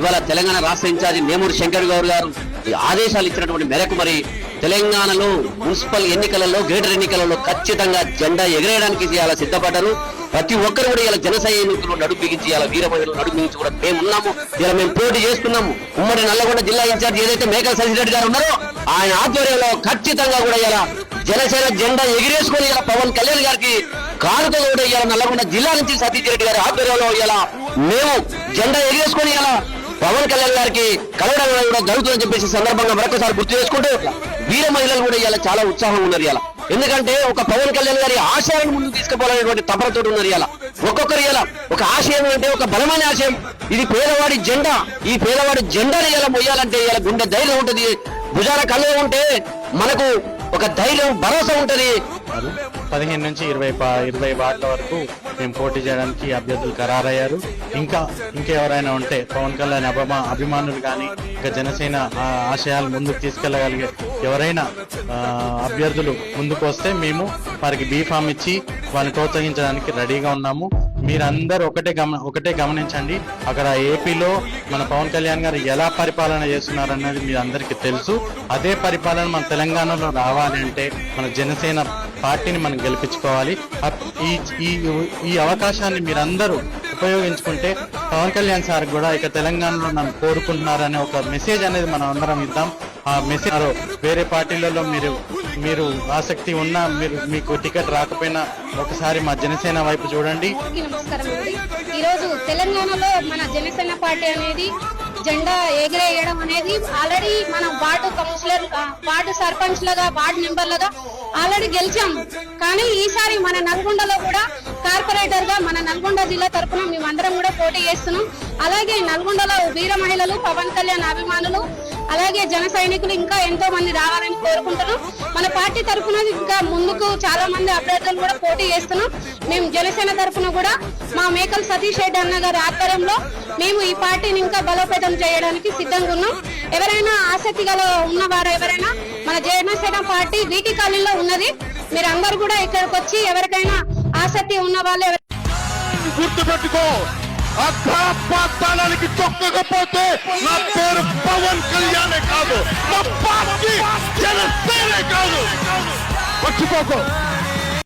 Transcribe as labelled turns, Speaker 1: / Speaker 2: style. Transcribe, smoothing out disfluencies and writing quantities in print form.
Speaker 1: ఇవాళ తెలంగాణ రాష్ట్ర ఇన్ఛార్జి నేమూరి శంకర్ గౌడ్ గారు ఆదేశాలు ఇచ్చినటువంటి మేరకు మరి తెలంగాణలో మున్సిపల్ ఎన్నికలలో గ్రేటర్ ఎన్నికలలో ఖచ్చితంగా జెండా ఎగరేయడానికి ఇలా సిద్ధపడ్డారు. ప్రతి ఒక్కరు కూడా ఇలా జన సైనికులు నడుపు బిగించి ఇలా వీర మహిళలు నడుపు బిగించి కూడా మేము ఉన్నాము. ఇలా మేము పోటీ చేస్తున్నాము. ఉమ్మడి నల్లగొండ జిల్లా ఇన్ఛార్జి ఏదైతే మేకల శశిరెడ్డి గారు ఉన్నారో ఆయన ఆధ్వర్యంలో ఖచ్చితంగా కూడా ఇలా జనసేన జెండా ఎగిరేసుకొని ఇలా పవన్ కళ్యాణ్ గారికి కానుక కూడా ఇలా నల్లగొండ జిల్లా నుంచి సతీష్ రెడ్డి గారి ఆధ్వర్యంలో ఇలా మేము జెండా ఎగిరేసుకొని ఇలా పవన్ కళ్యాణ్ గారికి కలవడం కూడా జరుగుతుందని చెప్పేసి సందర్భంగా మరొకసారి గుర్తు చేసుకుంటూ వీర మహిళలు కూడా ఇలా చాలా ఉత్సాహంగా ఉన్నారు. ఇలా ఎందుకంటే ఒక పవన్ కళ్యాణ్ గారి ఆశయాలను ముందుకు తీసుకుపోవాలనేటువంటి తపనతో ఉన్నారు. ఇలా ఒక్కొక్కరు ఇలా ఒక ఆశయం అంటే ఒక బలమైన ఆశయం, ఇది పేదవాడి జెండా. ఈ పేదవాడి జెండాని ఇలా మొయ్యాలంటే ఇలా గుండె ధైర్యం ఉంటుంది, భుజాన కళ్ళ ఉంటే మనకు ఒక ధైర్యం భరోసా ఉంటది.
Speaker 2: 15 నుంచి 20 వార్డుల వరకు మేము పోటీ చేయడానికి అభ్యర్థులు ఖరారయ్యారు. ఇంకెవరైనా ఉంటే పవన్ కళ్యాణ్ అభిమానులు కానీ ఇంకా జనసేన ఆశయాలు ముందుకు తీసుకెళ్లగలిగే ఎవరైనా అభ్యర్థులు ముందుకు వస్తే మేము వారికి బీఫామ్ ఇచ్చి వారిని ప్రోత్సహించడానికి రెడీగా ఉన్నాము. మీరందరూ ఒకటే గమనించండి, అక్కడ ఏపీలో మన పవన్ కళ్యాణ్ గారు ఎలా పరిపాలన చేస్తున్నారన్నది మీ అందరికీ తెలుసు. అదే పరిపాలన మన తెలంగాణలో రావాలి అంటే మన జనసేన పార్టీని మనం గెలిపించుకోవాలి. ఈ అవకాశాన్ని మీరందరూ ఉపయోగించుకుంటే పవన్ కళ్యాణ్ సార్ కూడా ఇక తెలంగాణలో నన్ను కోరుకుంటున్నారనే ఒక మెసేజ్ అనేది మనం అందరం ఇద్దాం. ఆ మెసేజ్ వేరే పార్టీలలో మీరు ఆసక్తి ఉన్నా మీకు టికెట్ రాకపోయినా ఒకసారి మా జనసేన వైపు చూడండి.
Speaker 3: నమస్కారం అండి. ఈరోజు తెలంగాణలో మన జనసేన పార్టీ అనేది జెండా ఎగిరేయడం అనేది ఆల్రెడీ మన వార్డు కౌన్సిలర్, వార్డు సర్పంచ్లుగా, వార్డు మెంబర్లుగా ఆల్రెడీ గెలిచాం. కానీ ఈసారి మన నల్గొండలో కూడా కార్పొరేటర్ గా మన నల్గొండ జిల్లా తరఫున మేమందరం కూడా పోటీ చేస్తున్నాం. అలాగే నల్గొండలో వీర మహిళలు, పవన్ కళ్యాణ్ అభిమానులు, అలాగే జన సైనికులు ఇంకా ఎంతో మంది రావాలని కోరుకుంటున్నాం. మన పార్టీ తరఫున ఇంకా ముందుకు చాలా మంది అభ్యర్థులు కూడా పోటీ చేస్తున్నాం. మేము జనసేన తరఫున కూడా మా మేకల్ సతీష్ రెడ్డి అన్న గారి ఆధ్వర్యంలో మేము ఈ పార్టీని ఇంకా బలోపేతం చేయడానికి సిద్ధంగా ఉన్నాం. ఎవరైనా ఆసక్తి గల ఉన్నవారు ఎవరైనా మన జనసేన పార్టీ వీటి కాలనీలో ఉన్నది. మీరు అందరు కూడా ఇక్కడికి వచ్చి ఎవరికైనా ఆసక్తి ఉన్న వాళ్ళు
Speaker 4: గుర్తుపెట్టుకో, అగ్రపాతాళానికి తొక్కకపోతే నా పేరు పవన్ కళ్యాణే కాదు, నా పార్టీ జనసేనే కాదు. మర్చిపోకో.